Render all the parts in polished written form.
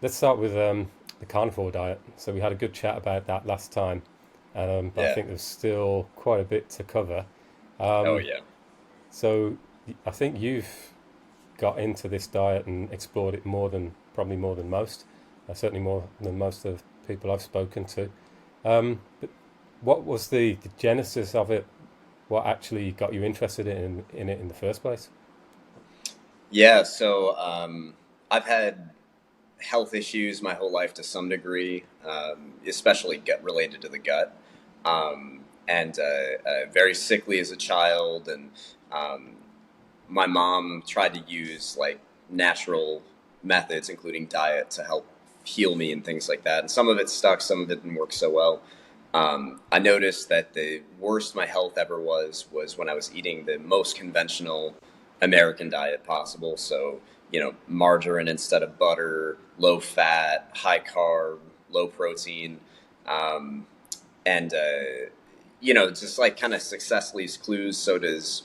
let's start with the carnivore diet. So we had a good chat about that last time, but I Yeah. think there's still quite a bit to cover. Oh Um, yeah. so I think you've got into this diet and explored it probably more than most, certainly more than most of the people I've spoken to. But what was the genesis of it? What actually got you interested in it in the first place? Yeah. I've had health issues my whole life to some degree, especially gut related to the gut, and very sickly as a child, and um, my mom tried to use like natural methods, including diet, to help heal me and things like that. And some of it stuck, some of it didn't work so well. I noticed that the worst my health ever was when I was eating the most conventional American diet possible. So, margarine instead of butter, low fat, high carb, low protein, um, and just like kind of success leaves clues. So does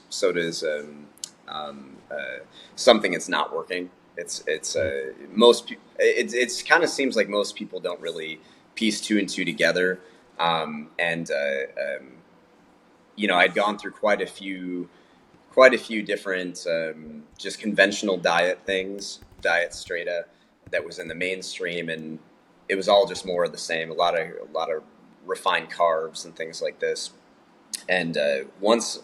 something that's not working. Mm. It's kind of seems like most people don't really piece two and two together. And I'd gone through quite a few different just conventional diet things, diet straight that was in the mainstream, and it was all just more of the same. A lot of refined carbs and things like this. And once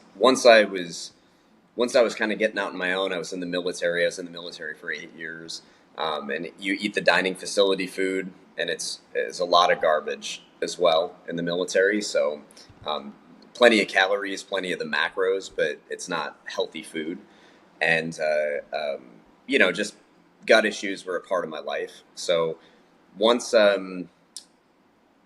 I was kind of getting out on my own, I was in the military. I was in the military for 8 years, and you eat the dining facility food, and it's a lot of garbage as well in the military. So, um, plenty of calories, plenty of the macros, but it's not healthy food. And just gut issues were a part of my life. So once um,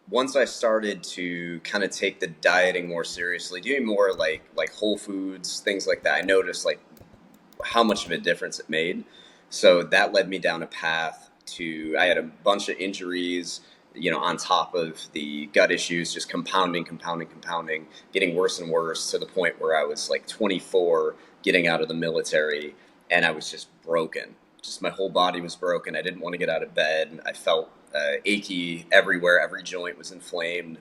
once I started to kind of take the dieting more seriously, doing more like whole foods, things like that, I noticed like how much of a difference it made. So that led me down a path to I had a bunch of injuries, on top of the gut issues, just compounding, compounding, compounding, getting worse and worse to the point where I was like 24, getting out of the military, and I was just broken. Just my whole body was broken. I didn't want to get out of bed. I felt achy everywhere. Every joint was inflamed.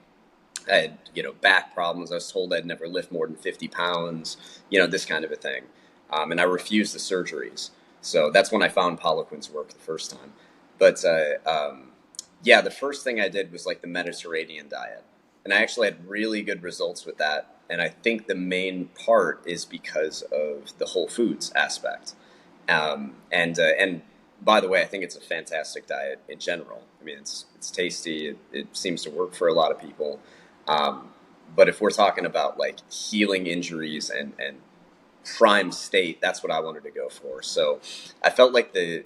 I had, back problems. I was told I'd never lift more than 50 pounds, this kind of a thing. And I refused the surgeries. So that's when I found Poliquin's work the first time. But yeah, the first thing I did was like the Mediterranean diet. And I actually had really good results with that. And I think the main part is because of the whole foods aspect. And by the way, I think it's a fantastic diet in general. I mean, it's tasty. It seems to work for a lot of people. Um, but if we're talking about like healing injuries and prime state, that's what I wanted to go for. So I felt like the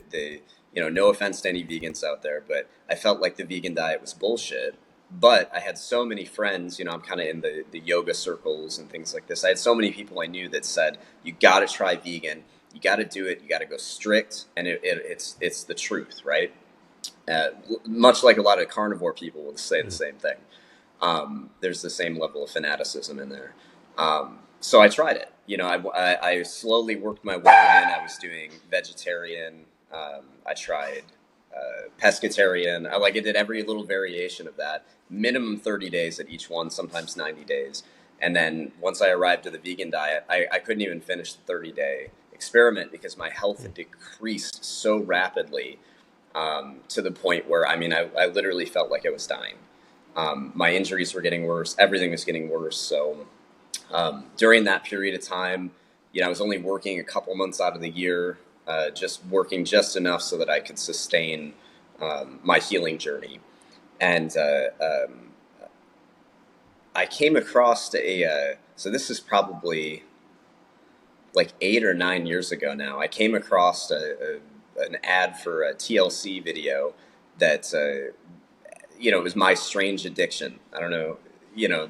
no offense to any vegans out there, but I felt like the vegan diet was bullshit. But I had so many friends, I'm kind of in the yoga circles and things like this. I had so many people I knew that said, you got to try vegan. You got to do it. You got to go strict. And it's the truth, right? Uh, Much like a lot of carnivore people will say the Mm. same thing. There's the same level of fanaticism in there. So I tried it. I slowly worked my way in. I was doing vegetarian. I tried pescatarian. I did every little variation of that. Minimum 30 days at each one, sometimes 90 days. And then once I arrived at the vegan diet, I couldn't even finish the 30-day experiment because my health Mm. had decreased so rapidly, to the point where, I mean, I literally felt like I was dying. My injuries were getting worse. Everything was getting worse. So during that period of time, I was only working a couple months out of the year, just working just enough so that I could sustain my healing journey. And I came across so this is probably like 8 or 9 years ago now. I came across an ad for a TLC video that it was My Strange Addiction. I don't know,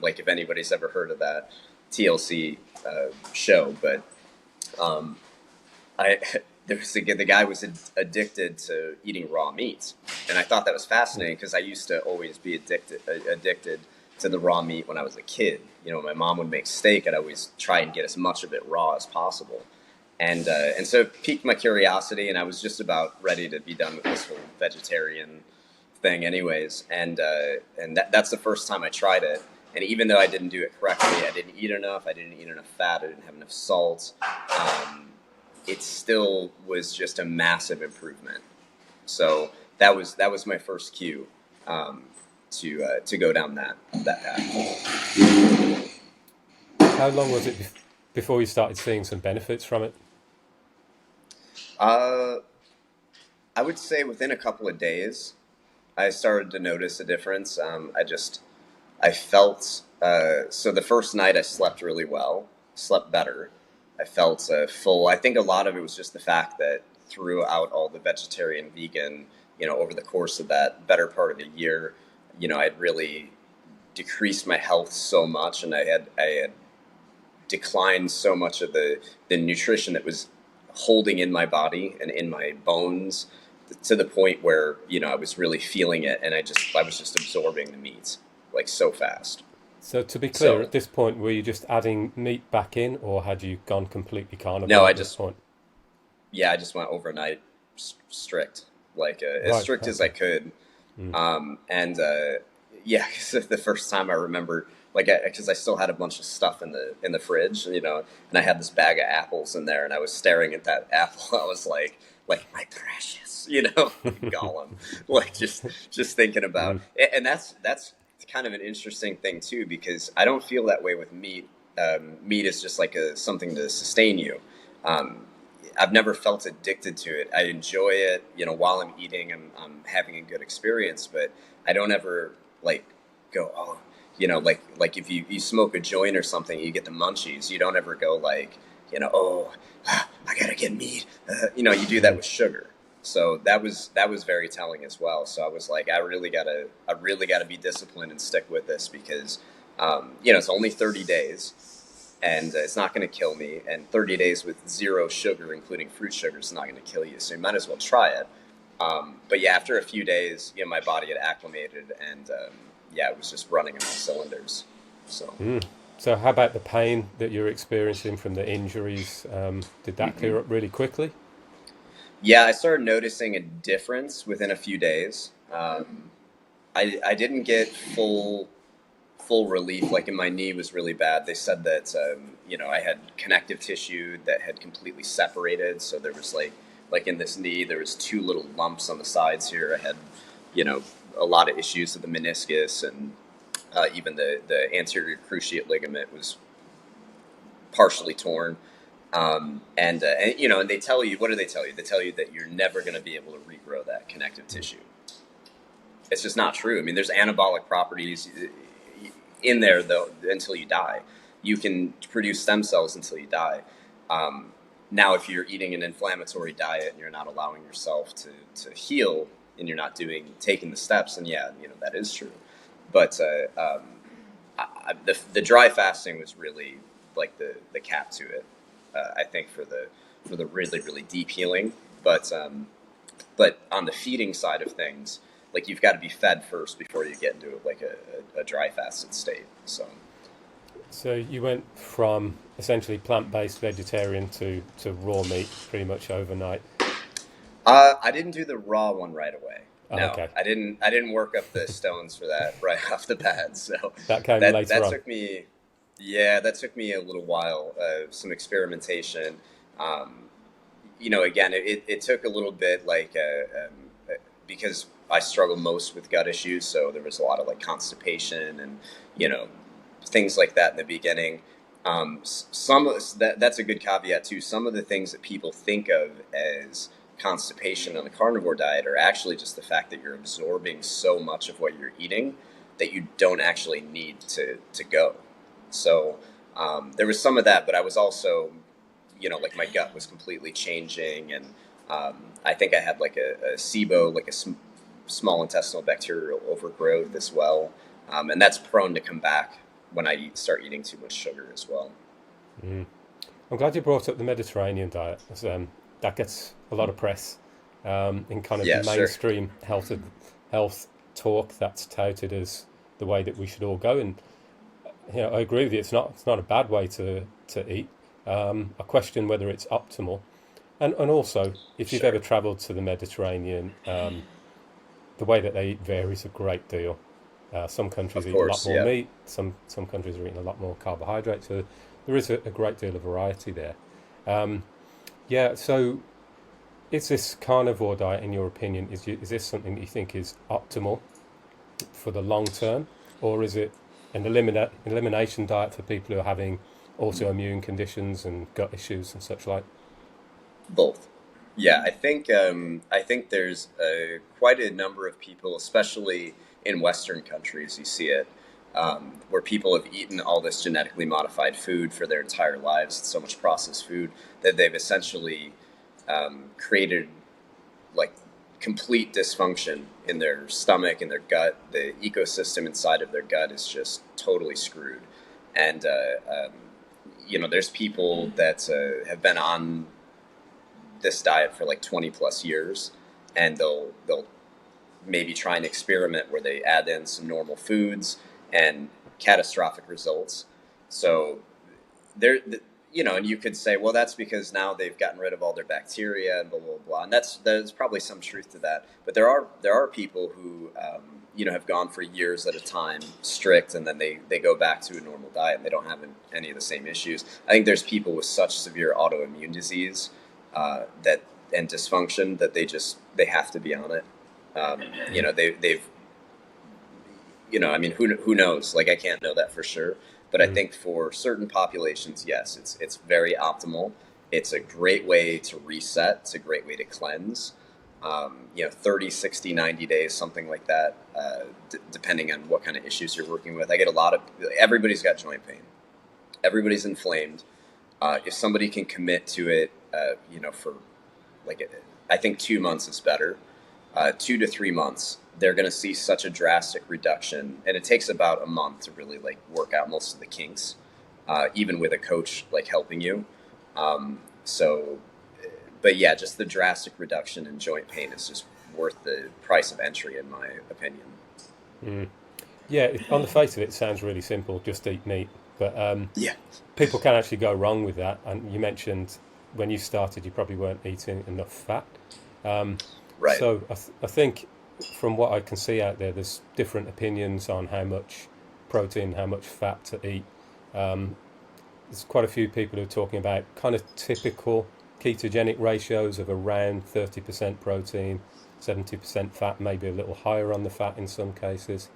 like if anybody's ever heard of that TLC show, but um, I the guy was addicted to eating raw meat, and I thought that was Mm. fascinating because I used to always be addicted to the raw meat when I was a kid. My mom would make steak, I'd always try and get as much of it raw as possible. And so it piqued my curiosity, and I was just about ready to be done with this whole vegetarian thing, anyways. And that's the first time I tried it. And even though I didn't do it correctly, I didn't eat enough. I didn't eat enough fat. I didn't have enough salt. It still was just a massive improvement. So that was my first cue to go down that path. How long was it before you started seeing some benefits from it? Uh, I would say within a couple of days, I started to notice a difference. I felt, so the first night I slept really well, slept better. I felt full. I think a lot of it was just the fact that throughout all the vegetarian, vegan, over the course of that better part of the year, I'd really decreased my health so much, and I had declined so much of the nutrition that was holding in my body and in my bones, to the point where I was really feeling it, and I was just absorbing the meat like so fast. So to be clear, So at this point, were you just adding meat back in, or had you gone completely no, carnivore I at this just point? yeah, I just went overnight strict, like as Right. strict as I Okay. could. Mm. And Yeah, because the first time I remember, like, because I still had a bunch of stuff in the fridge, and I had this bag of apples in there, and I was staring at that apple. I was like my precious, like Gollum, like just thinking about, Mm. and that's kind of an interesting thing too, because I don't feel that way with meat. Meat is just like something to sustain you. Um, I've never felt addicted to it. I enjoy it, while I'm eating, I'm having a good experience, but I don't ever like go, oh, like if you smoke a joint or something, you get the munchies. You don't ever go like, oh, I gotta get meat. You do that Mm. with sugar. So that was very telling as well. So I was like, I really gotta be disciplined and stick with this, because it's only 30 days, and it's not going to kill me. And 30 days with zero sugar, including fruit sugar, is not going to kill you. So you might as well try it. But yeah, after a few days, my body had acclimated, and yeah, it was just running on all cylinders. So Mm. So how about the pain that you're experiencing from the injuries? Did that hmm clear up really quickly? yeah, I started noticing a difference within a few days. I didn't get full relief. Like in my knee was really bad. They said that I had connective tissue that had completely separated. So there was like in this knee there was two little lumps on the sides here. I had you know a lot of issues with the meniscus, and even the anterior cruciate ligament was partially torn. And they tell you, what do they tell you? They tell you that you're never going to be able to regrow that connective tissue. It's just not true. I mean, there's anabolic properties in there though until you die. You can produce stem cells until you die. Um, Now, if you're eating an inflammatory diet and you're not allowing yourself to heal, and you're not taking the steps, and yeah, that is true. But the dry fasting was really like the cap to it. I think for the really really deep healing. But on the feeding side of things, like you've got to be fed first before you get into like a dry fasted state. So So you went from essentially plant-based vegetarian to raw meat pretty much overnight. I didn't do the raw one right away. Oh, No, okay. I didn't work up the stones for that right off the bat. So That came that later that on. took me, yeah, that took me a little while, some experimentation. Um, Again, it took a little bit, like because I struggle most with gut issues, so there was a lot of like constipation and you know things like that in the beginning. That's a good caveat too. Some of the things that people think of as constipation on a carnivore diet are actually just the fact that you're absorbing so much of what you're eating that you don't actually need to go. So there was some of that, but I was also, like my gut was completely changing, and I think I had like a SIBO, like small intestinal bacterial overgrowth as well, and that's prone to come back when start eating too much sugar as well. Mm. I'm glad you brought up the Mediterranean diet. That gets a lot of press in kind of Yeah, sure. mainstream health talk. That's touted as the way that we should all go. And I agree with you. It's not a bad way to eat. I question whether it's optimal. And also, if you've Sure. ever travelled to the Mediterranean, the way that they eat varies a great deal. Some countries Of eat a lot course. more Yeah. meat. Some countries are eating a lot more carbohydrate. So there is a great deal of variety there. Um, yeah. So is this carnivore diet, in your opinion, is this something that you think is optimal for the long term, or is it an elimination diet for people who are having autoimmune conditions and gut issues and such like? Both. Yeah, I think there's quite a number of people, especially in Western countries, you see it, where people have eaten all this genetically modified food for their entire lives, so much processed food that they've essentially created like complete dysfunction in their stomach, in their gut. The ecosystem inside of their gut is just totally screwed, and there's people that have been on this diet for like 20 plus years, and they'll maybe try an experiment where they add in some normal foods and catastrophic results. So there, and you could say, well, that's because now they've gotten rid of all their bacteria and blah blah blah, and there's probably some truth to that. But there are people who have gone for years at a time strict, and then they go back to a normal diet and they don't have any of the same issues. I think there's people with such severe autoimmune disease that and dysfunction that they have to be on it. They've I mean, who knows? Like, I can't know that for sure, but I Mm. think for certain populations, yes, it's very optimal. It's a great way to reset. It's a great way to cleanse. 30, 60, 90 days, something like that, depending on what kind of issues you're working with. I get everybody's got joint pain. Everybody's inflamed. If somebody can commit to it, for I think 2 months is better. 2 to 3 months, they're going to see such a drastic reduction, and it takes about a month to really like work out most of the kinks, even with a coach like helping you. So, but yeah, just the drastic reduction in joint pain is just worth the price of entry, in my opinion. Mm. Yeah, on the face of it, it sounds really simple. Just eat meat, but Yeah. people can actually go wrong with that. And you mentioned when you started, you probably weren't eating enough fat. Um, Right. so I think from what I can see out there, there's different opinions on how much protein, how much fat to eat. Um, there's quite a few people who are talking about kind of typical ketogenic ratios of around 30% protein, 70% fat, maybe a little higher on the fat in some cases.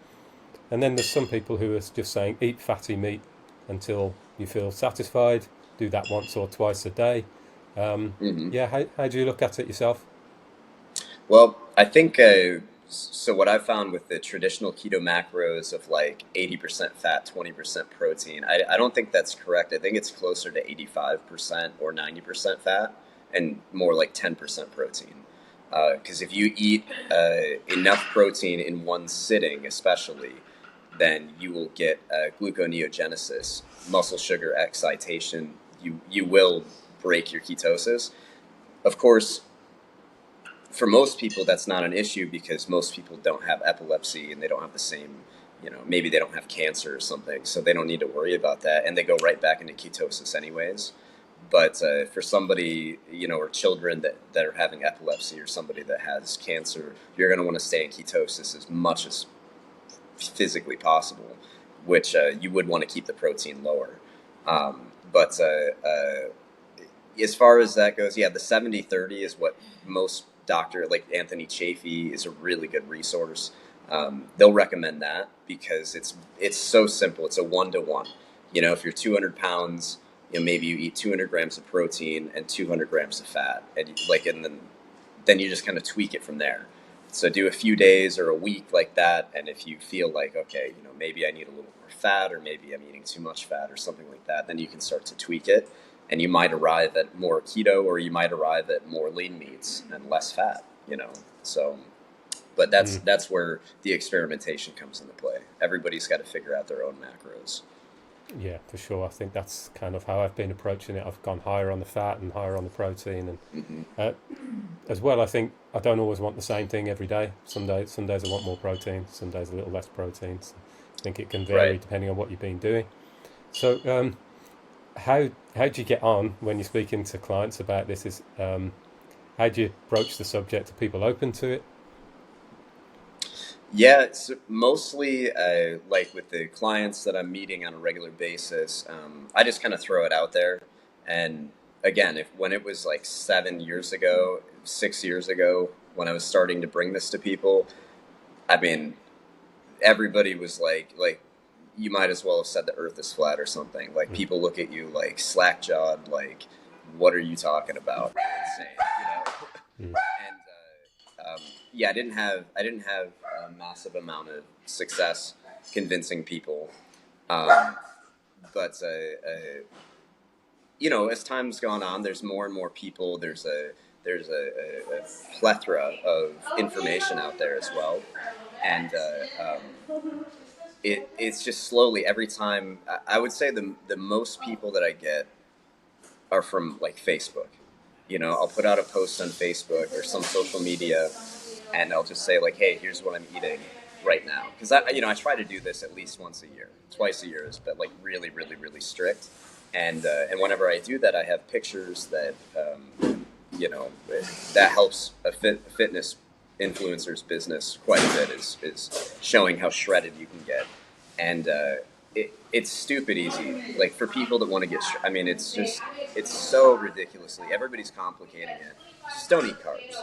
And then there's some people who are just saying eat fatty meat until you feel satisfied, do that once or twice a day. Hmm. Yeah, how do you look at it yourself? Well, I think so. What I found with the traditional keto macros of like 80% fat, 20% protein, I don't think that's correct. I think it's closer to 85% or 90% fat and more like 10% protein. Because if you eat enough protein in one sitting, especially, then you will get gluconeogenesis, muscle sugar excitation. You will break your ketosis. Of course, for most people, that's not an issue because most people don't have epilepsy and they don't have the same, maybe they don't have cancer or something, so they don't need to worry about that, and they go right back into ketosis anyways. But for somebody, or children that are having epilepsy, or somebody that has cancer, you're going to want to stay in ketosis as much as physically possible, which you would want to keep the protein lower. But as far as that goes, yeah, the 70-30 is what most doctor, like Anthony Chafee, is a really good resource. They'll recommend that because it's so simple. It's a 1-to-1. If you're 200 pounds, maybe you eat 200 grams of protein and 200 grams of fat, and then you just kind of tweak it from there. So do a few days or a week like that, and if you feel like, okay, maybe I need a little more fat, or maybe I'm eating too much fat or something like that, then you can start to tweak it, and you might arrive at more keto, or you might arrive at more lean meats and less fat. So, but Mm. that's where the experimentation comes into play. Everybody's got to figure out their own macros. Yeah, for sure. I think that's kind of how I've been approaching it. I've gone higher on the fat and higher on the protein, and Hmm. uh, as well, I think I don't always want the same thing every day. Some days I want more protein, some days a little less protein. So I think it can vary Right. depending on what you've been doing. So, how do you get on when you're speaking to clients about this? Is how do you broach the subject? Are people open to it? Yeah, it's mostly like with the clients that I'm meeting on a regular basis. I just kind of throw it out there, and again, if when it was like 7 years ago, 6 years ago, when I was starting to bring this to people, I mean, everybody was like you might as well have said the Earth is flat or something. Like Mm. people look at you like slack jawed, like what are you talking about? Insane, you know. Mm. And yeah, I didn't have a massive amount of success convincing people, um, but you know, as time's gone on, there's more and more people. There's a plethora of information out there as well, and it's just slowly every time. I would say the most people that I get are from like Facebook. You know, I'll put out a post on Facebook or some social media, and I'll just say like, "Hey, here's what I'm eating right now," because I try to do this at least once a year, twice a year is, but like really, really, really strict. And whenever I do that, I have pictures that you know that helps a fitness influencer's business quite a bit is showing how shredded you can get, and it's stupid easy. Like for people that want to get, I mean, it's so ridiculously. Everybody's complicating it. Just don't eat carbs.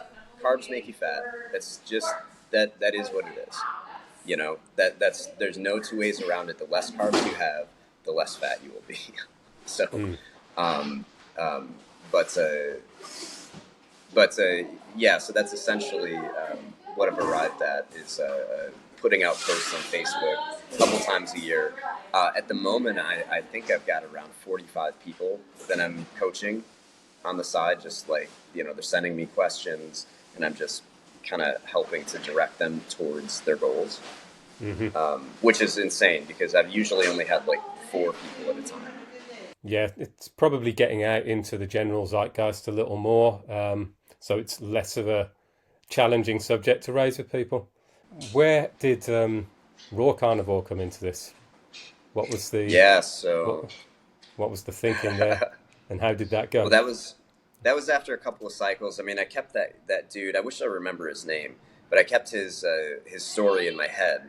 Carbs make you fat. That's just that is what it is. You know that's there's no two ways around it. The less carbs you have, the less fat you will be. So, Mm. um, um, but but yeah, so that's essentially what I've arrived at is putting out posts on Facebook a couple times a year. At the moment, I think I've got around 45 people that I'm coaching on the side, just like, they're sending me questions and I'm just kind of helping to direct them towards their goals, Hmm. which is insane because I've usually only had like 4 people at a time. Yeah, it's probably getting out into the general zeitgeist a little more, so it's less of a challenging subject to raise with people. Where did raw carnivore come into this? What was the Yeah, what so what was the thinking there, and how did that well, go? that was after a couple of cycles. I mean, I kept that dude. I wish I remember his name, but I kept his story in my head,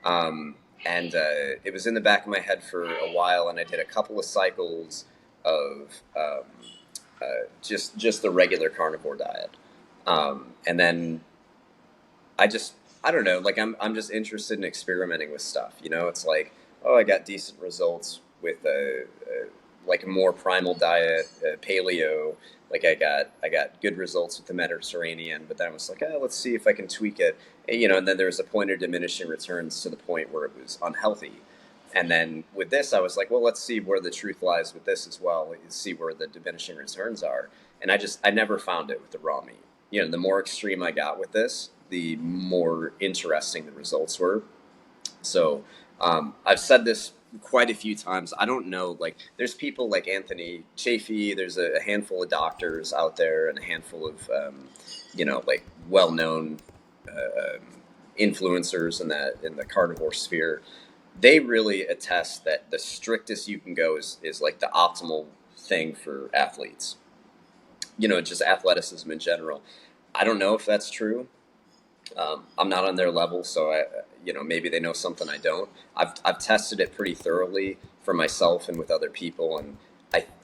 um, and it was in the back of my head for a while. And I did a couple of cycles of just the regular carnivore diet, and then I just I don't know. Like I'm just interested in experimenting with stuff. It's like, oh, I got decent results with like a more primal diet, paleo. Like I got good results with the Mediterranean, but then I was like, oh, let's see if I can tweak it. And then there was a point of diminishing returns to the point where it was unhealthy. And then with this, I was like, well, let's see where the truth lies with this as well. Let's see where the diminishing returns are. And I never found it with the raw meat. The more extreme I got with this, the more interesting the results were. So I've said this quite a few times. I don't know, like, there's people like Anthony Chafee, there's a handful of doctors out there and a handful of, like well known influencers in the carnivore sphere. They really attest that the strictest you can go is like the optimal thing for athletes, just athleticism in general. I don't know if that's true. I'm not on their level, so maybe they know something I don't. I've tested it pretty thoroughly for myself and with other people, and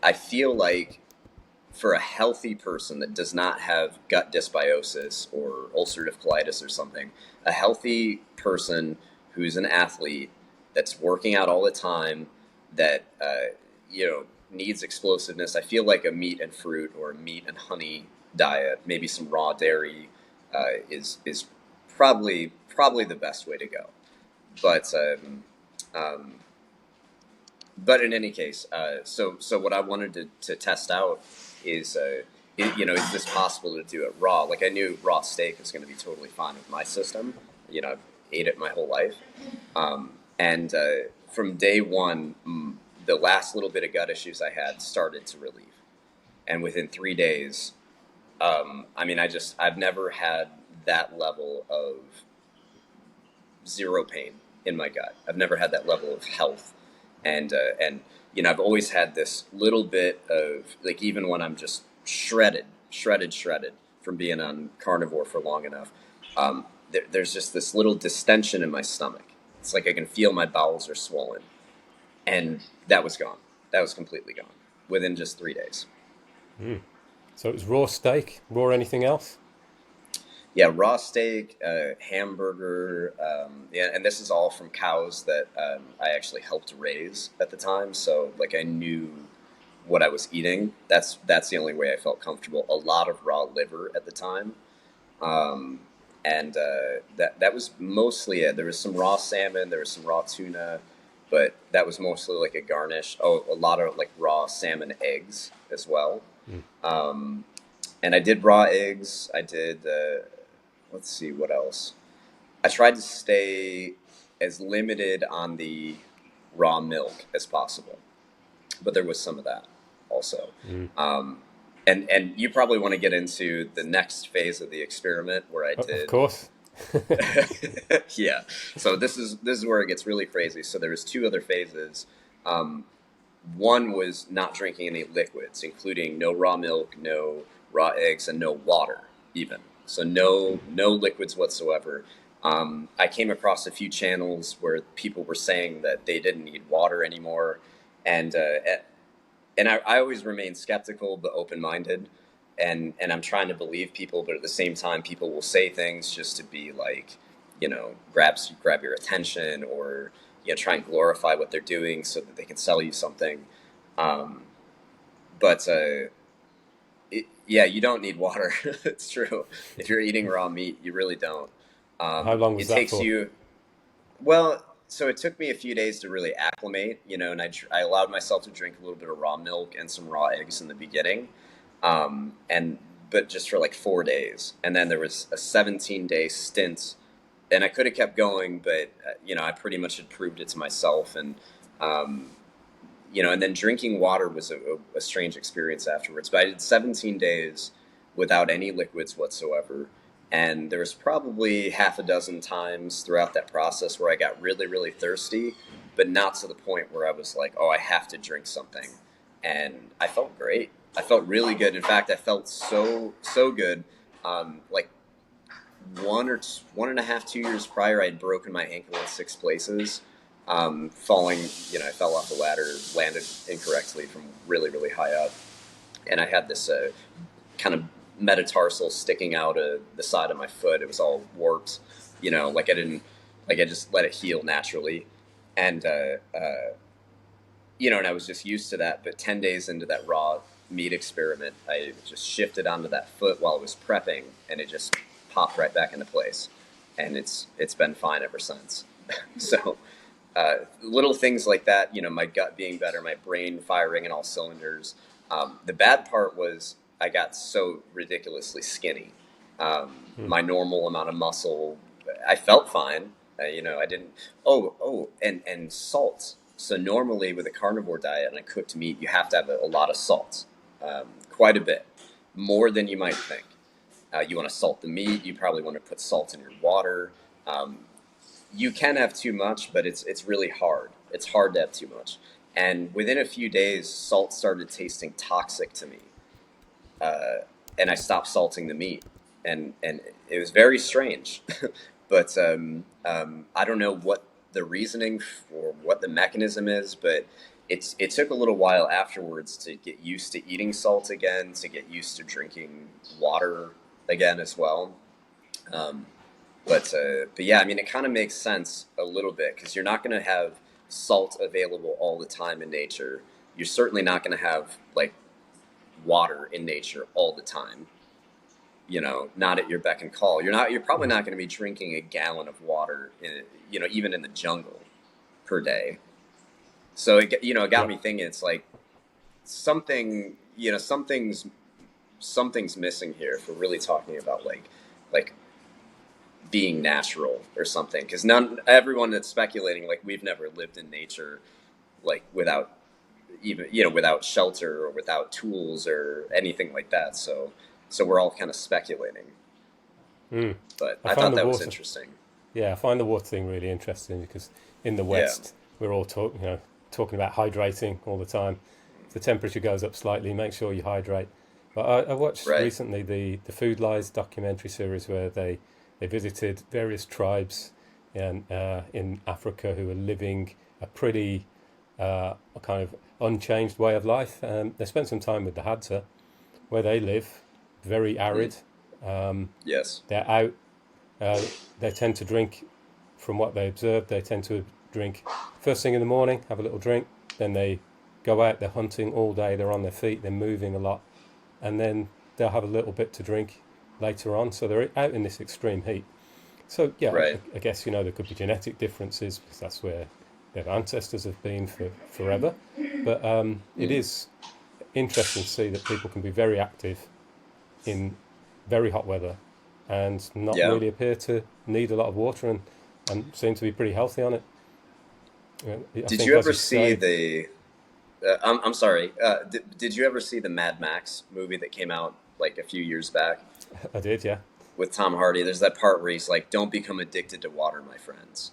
I feel like for a healthy person that does not have gut dysbiosis or ulcerative colitis or something, a healthy person who's an athlete that's working out all the time, that needs explosiveness. I feel like a meat and fruit or a meat and honey diet, maybe some raw dairy, is probably the best way to go. But um, but in any case, so what I wanted to test out is, is this possible to do it raw? Like I knew raw steak was going to be totally fine with my system. I've ate it my whole life, and from day one, the last little bit of gut issues I had started to relieve, and within 3 days, I mean, I've never had that level of zero pain in my gut. I've never had that level of health And I've always had this little bit of like, even when I'm just shredded from being on carnivore for long enough, there's just this little distension in my stomach. It's like I can feel my bowels are swollen, and that was gone. That was completely gone within just 3 days. So it was raw steak, raw anything else? Yeah, raw steak, hamburger, yeah, and this is all from cows that I actually helped raise at the time. So like I knew what I was eating. That's the only way I felt comfortable. A lot of raw liver at the time, um, and that was mostly it. There was some raw salmon, there was some raw tuna, but that was mostly like a garnish. Oh, a lot of like raw salmon eggs as well. Mm. Um, and I did raw eggs. I did. Let's see what else. I tried to stay as limited on the raw milk as possible, but there was some of that also. Mm. Um, and you probably want to get into the next phase of the experiment where I Of did. course. Yeah. So this is where it gets really crazy. So there was two other phases. Um, One was not drinking any liquids, including no raw milk, no raw eggs, and no water even. So no liquids whatsoever. I came across a few channels where people were saying that they didn't need water anymore, and I always remain skeptical but open minded, and I'm trying to believe people, but at the same time, people will say things just to be like, grab your attention, or try and glorify what they're doing so that they can sell you something. Um, but yeah, you don't need water. It's true. If you're eating raw meat, you really don't. How long was It that takes for? you well. So it took me a few days to really acclimate, and I allowed myself to drink a little bit of raw milk and some raw eggs in the beginning, and but just for like 4 days, and then there was a 17-day stint, and I could have kept going, but I pretty much had proved it to myself, um, and then drinking water was a strange experience afterwards. But I did 17 days without any liquids whatsoever. And there was probably half a dozen times throughout that process where I got really, really thirsty, but not to the point where I was like, oh, I have to drink something. And I felt great. I felt really good. In fact, I felt so good. Like 1.5, 2 years prior, I had broken my ankle in 6 places. Falling, I fell off the ladder, landed incorrectly from really, really high up, and I had this kind of metatarsal sticking out of the side of my foot. It was all warped, like I didn't, like I just let it heal naturally, and and I was just used to that. But 10 days into that raw meat experiment, I just shifted onto that foot while I was prepping, and it just popped right back into place, and it's been fine ever since. So little things like that, my gut being better, my brain firing in all cylinders. The bad part was I got so ridiculously skinny. Hmm. My normal amount of muscle, I felt fine. I didn't. Oh, and salt. So normally with a carnivore diet and a cooked meat, you have to have a lot of salt, quite a bit, more than you might think. You want to salt the meat. You probably want to put salt in your water. Um, you can have too much, but it's really hard. It's hard to have too much. And within a few days, salt started tasting toxic to me, uh, and I stopped salting the meat, and it was very strange. But I don't know what the reasoning or what the mechanism is, but it took a little while afterwards to get used to eating salt again, to get used to drinking water again as well. Um, but yeah, I mean, it kind of makes sense a little bit because you're not going to have salt available all the time in nature. You're certainly not going to have like water in nature all the time. Not at your beck and call. You're probably Hmm. not going to be drinking a gallon of water even in the jungle per day. So it got Yeah. me thinking. It's like something, something's missing here if we're really talking about like being natural or something, because none everyone that's speculating, like, we've never lived in nature, like, without even without shelter or without tools or anything like that, so we're all kind of speculating, Mm. but I I find thought the that was water. interesting. Yeah, I find the water thing really interesting because in the Yeah. West we're all talking. talking about hydrating all the time. If the temperature goes up slightly, make sure you hydrate. But I watched Right. recently the Food Lies documentary series where they visited various tribes in Africa who are living a pretty a kind of unchanged way of life. They spent some time with the Hadza, where they live, very Mm. arid. Um, Yes. they're out. Uh, they tend to drink, from what they observed, they tend to drink first thing in the morning, have a little drink, then they go out, they're hunting all day, they're on their feet, they're moving a lot, and then they'll have a little bit to drink later on. So they're out in this extreme heat. So yeah, Right. I guess there could be genetic differences because that's where their ancestors have been for forever. But it Mm. is interesting to see that people can be very active in very hot weather and not Yeah. really appear to need a lot of water and seem to be pretty healthy on it. I Did think, you as ever you see say, the? I'm sorry. Did you ever see the Mad Max movie that came out like a few years back I did, yeah, with Tom Hardy? There's that part where he's like, "Don't become addicted to water, my friends."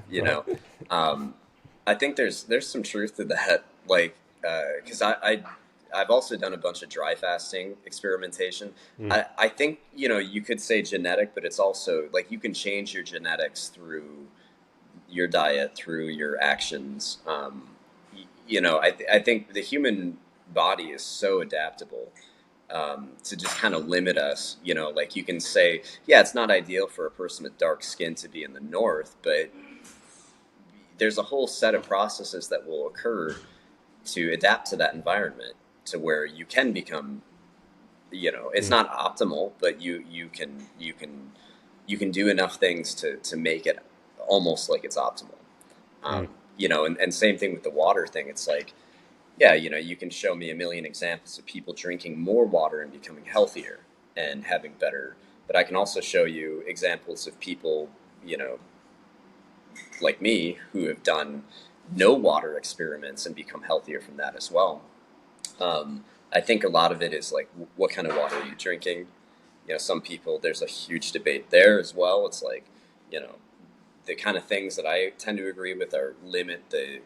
You right. know, um, I think there's some truth to that. Like, because I've also done a bunch of dry fasting experimentation. Mm, I think you could say genetic, but it's also like you can change your genetics through your diet, through your actions. I think the human body is so adaptable to just kind of limit us. Like you can say, yeah, it's not ideal for a person with dark skin to be in the north, but there's a whole set of processes that will occur to adapt to that environment to where you can become, it's mm, not optimal, but you can do enough things to make it almost like it's optimal. mm, And same thing with the water thing. It's like, yeah, you can show me a million examples of people drinking more water and becoming healthier and having better, but I can also show you examples of people, you know, like me who have done no water experiments and become healthier from that as well. I think a lot of it is like, what kind of water are you drinking? Some people, there's a huge debate there as well. It's like, you know, the kind of things that I tend to agree with are limit the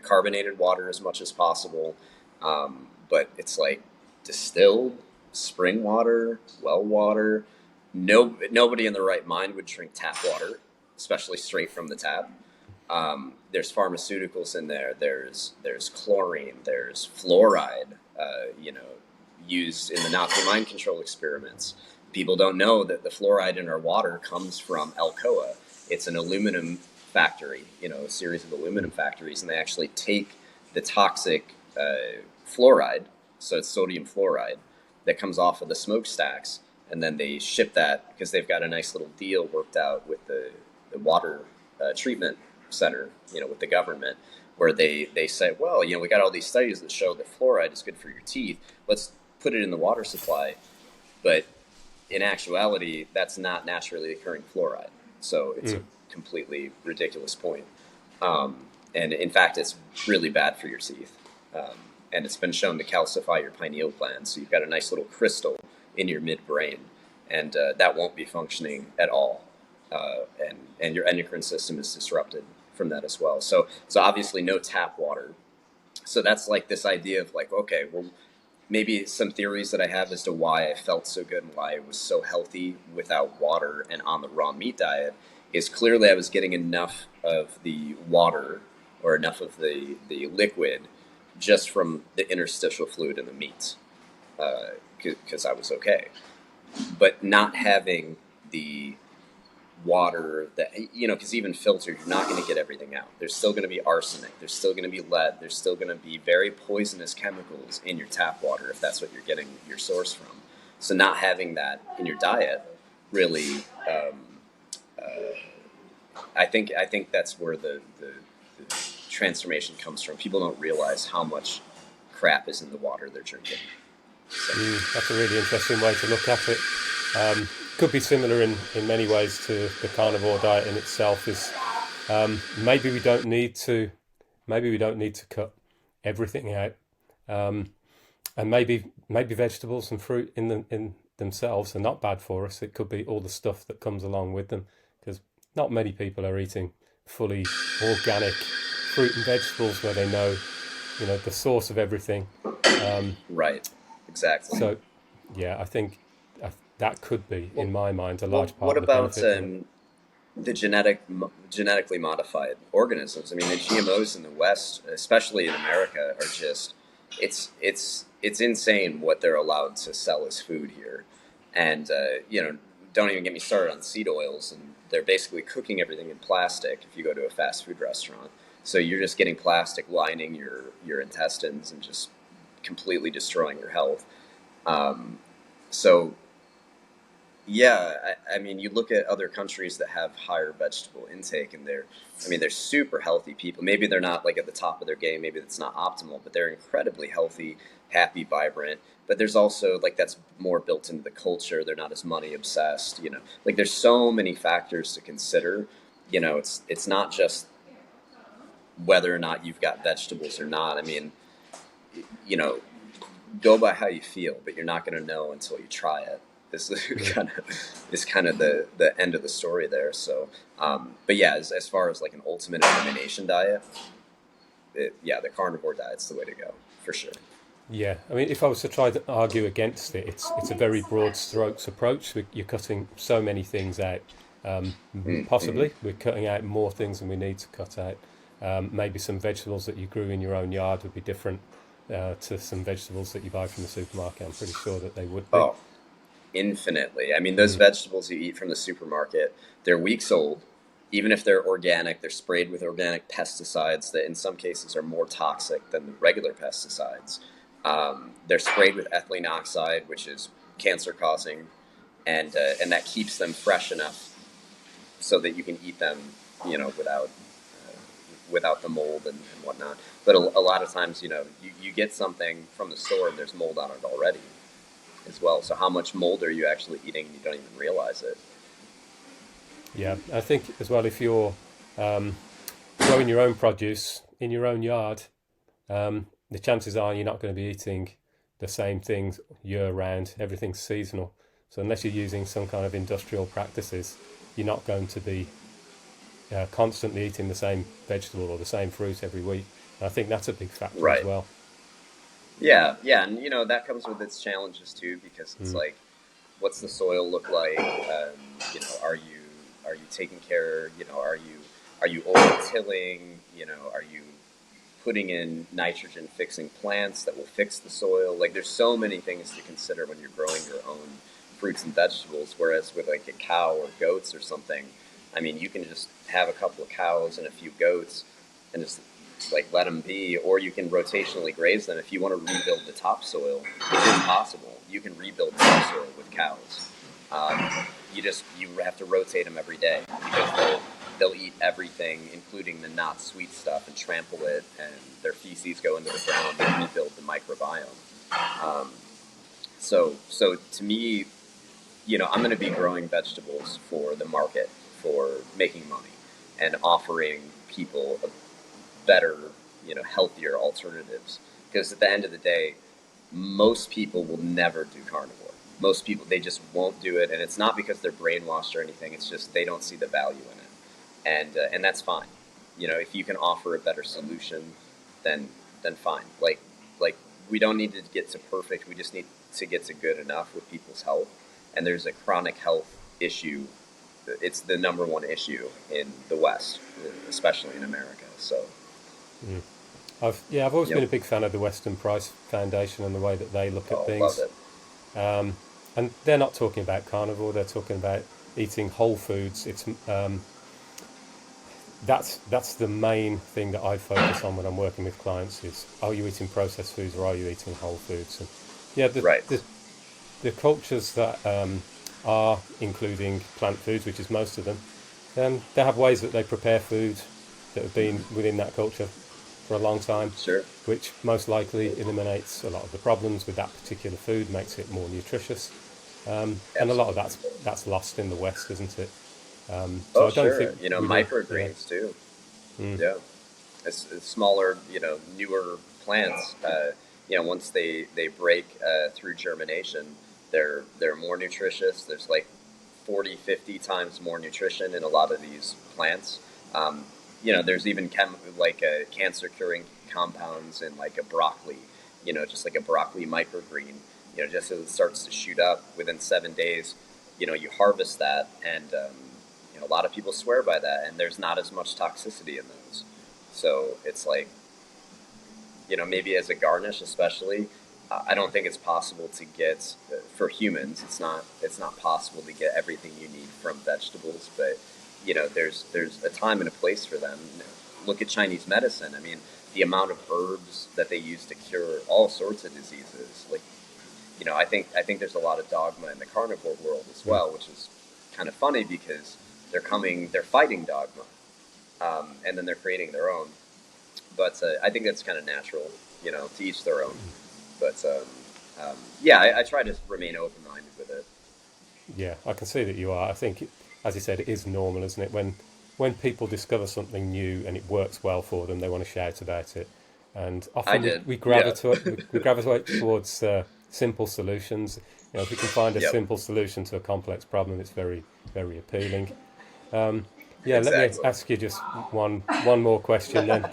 carbonated water as much as possible. But it's like distilled spring water, well water. Nobody in their right mind would drink tap water, especially straight from the tap. There's pharmaceuticals in there. There's chlorine. There's fluoride. Used in the Nazi mind control experiments. People don't know that the fluoride in our water comes from Alcoa. It's an aluminum factory, a series of aluminum mm, factories, and they actually take the toxic fluoride, so it's sodium fluoride, that comes off of the smokestacks, and then they ship that because they've got a nice little deal worked out with the water treatment center, with the government, where they say, well, we got all these studies that show that fluoride is good for your teeth. Let's put it in the water supply. But in actuality, that's not naturally occurring fluoride. So it's a mm, completely ridiculous point. And in fact, it's really bad for your teeth. And it's been shown to calcify your pineal gland. So you've got a nice little crystal in your midbrain, and that won't be functioning at all. And your endocrine system is disrupted from that as well. So obviously, no tap water. So that's like this idea of like, okay, well, maybe some theories that I have as to why I felt so good and why I was so healthy without water and on the raw meat diet is clearly I was getting enough of the water or enough of the liquid just from the interstitial fluid in the meat because I was okay. But not having the water that, because even filtered, you're not going to get everything out. There's still going to be arsenic, there's still going to be lead, there's still going to be very poisonous chemicals in your tap water if that's what you're getting your source from. So not having that in your diet really, I think that's where the transformation comes from. People don't realize how much crap is in the water they're drinking. So, that's a really interesting way to look at it. Could be similar in many ways to the carnivore diet in itself. Is maybe we don't need to cut everything out, and maybe vegetables and fruit in themselves are not bad for us. It could be all the stuff that comes along with them, because not many people are eating fully organic fruit and vegetables where they know, the source of everything. Right. Exactly. So, yeah, I think that could be, in Well, my mind, a well, large part what of the about benefit of it. the genetically modified organisms? I mean, the GMOs in the West, especially in America, are just it's insane what they're allowed to sell as food here, and don't even get me started on seed oils, and they're basically cooking everything in plastic. If you go to a fast food restaurant, so you're just getting plastic lining your intestines and just completely destroying your health. Um, so yeah, I mean, you look at other countries that have higher vegetable intake, and they're super healthy people. Maybe they're not like at the top of their game. Maybe it's not optimal, but they're incredibly healthy, happy, vibrant. But there's also like that's more built into the culture. They're not as money obsessed. Like there's so many factors to consider. It's not just whether or not you've got vegetables or not. I mean, you know, go by how you feel, but you're not going to know until you try it. This is Mm. kind of the end of the story there. So, but yeah, as far as like an ultimate elimination diet, yeah, the carnivore diet's the way to go for sure. Yeah, I mean, if I was to try to argue against it, it's a very broad strokes approach. You're cutting so many things out. Mm-hmm. Possibly, we're cutting out more things than we need to cut out. Maybe some vegetables that you grew in your own yard would be different to some vegetables that you buy from the supermarket. I'm pretty sure that they would be. Oh, infinitely. I mean, those Mm. vegetables you eat from the supermarket, they're weeks old. Even if they're organic, they're sprayed with organic pesticides that in some cases are more toxic than the regular pesticides. They're sprayed with ethylene oxide, which is cancer causing, and that keeps them fresh enough so that you can eat them, without the mold and whatnot. But a lot of times, you get something from the store and there's mold on it already as well. So how much mold are you actually eating and you don't even realize it? Yeah, I think as well if you're growing your own produce in your own yard, the chances are you're not going to be eating the same things year round. Everything's seasonal. So unless you're using some kind of industrial practices, you're not going to be constantly eating the same vegetable or the same fruit every week. And I think that's a big factor as Right. well. Yeah, yeah, and that comes with its challenges too, because it's Mm. like, what's the soil look like? Are you taking care? Are you over tilling? Are you putting in nitrogen fixing plants that will fix the soil? Like, there's so many things to consider when you're growing your own fruits and vegetables. Whereas with like a cow or goats or something, I mean, you can just have a couple of cows and a few goats and just like let them be, or you can rotationally graze them. If you want to rebuild the topsoil, it is possible. You can rebuild the topsoil with cows. You have to rotate them every day because they'll eat everything, including the not sweet stuff, and trample it, and their feces go into the ground and rebuild the microbiome. Um, so to me, I'm going to be growing vegetables for the market, for making money, and offering people a better, healthier alternatives. Because at the end of the day, most people will never do carnivore. Most people, they just won't do it, and it's not because they're brainwashed or anything. It's just they don't see the value in it, and that's fine. If you can offer a better solution, then fine. Like we don't need to get to perfect. We just need to get to good enough with people's health. And there's a chronic health issue. It's the number one issue in the West, especially in America. So, Mm. I've always been yep. a big fan of the Western Price Foundation and the way that they look at Oh, love things. it. And they're not talking about carnivore; they're talking about eating whole foods. That's the main thing that I focus on when I'm working with clients: is are you eating processed foods or are you eating whole foods? And yeah, Right. the cultures that are including plant foods, which is most of them, they have ways that they prepare food that have been within that culture for a long time, Sure. which most likely eliminates a lot of the problems with that particular food, makes it more nutritious, and a lot of Absolutely. that's lost in the West, isn't it? So Oh, I don't sure. think we will. Yeah. Microgreens too. Mm. Yeah. It's smaller, newer plants. Once they break through germination, they're more nutritious. There's like 40, 50 times more nutrition in a lot of these plants. Um, there's even like cancer curing compounds in like a broccoli, just like a broccoli microgreen, just as it starts to shoot up within 7 days, you harvest that, and a lot of people swear by that, and there's not as much toxicity in those. So it's like, maybe as a garnish, especially, I don't think it's possible to get for humans. It's not possible to get everything you need from vegetables, but there's a time and a place for them. Look at Chinese medicine. I mean, the amount of herbs that they use to cure all sorts of diseases. Like, I think there's a lot of dogma in the carnivore world as well, which is kind of funny because they're fighting dogma, and then they're creating their own. But I think that's kind of natural, to each their own. But yeah, I try to remain open-minded with it. Yeah, I can see that you are. I think, as you said, it is normal, isn't it? When people discover something new and it works well for them, they want to shout about it. And I often did, we yeah, gravitate towards simple solutions. If we can find a yep, simple solution to a complex problem, it's very, very appealing. Yeah, let me exactly, ask you just one more question, then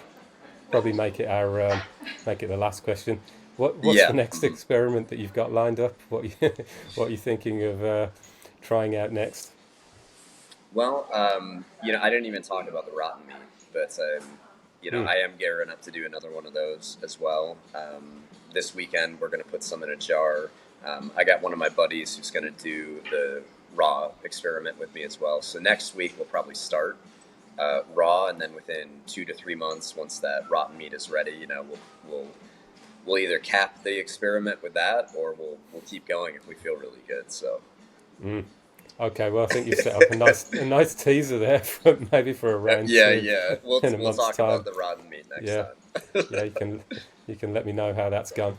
probably make it the last question. What's the yeah. next experiment that you've got lined up? What are you thinking of trying out next? Well, I didn't even talk about the rotten meat, but Mm. I am gearing up to do another one of those as well. This weekend, we're going to put some in a jar. I got one of my buddies who's going to do the raw experiment with me as well. So next week, we'll probably start raw, and then within 2 to 3 months, once that rotten meat is ready, we'll we'll either cap the experiment with that, or we'll keep going if we feel really good. So Mm. Okay, well, I think you've set up a nice teaser there for maybe for a round yeah, two yeah, we'll in a we'll month's talk about time. the rotten meat next Yeah, time. yeah, you can let me know how that's gone.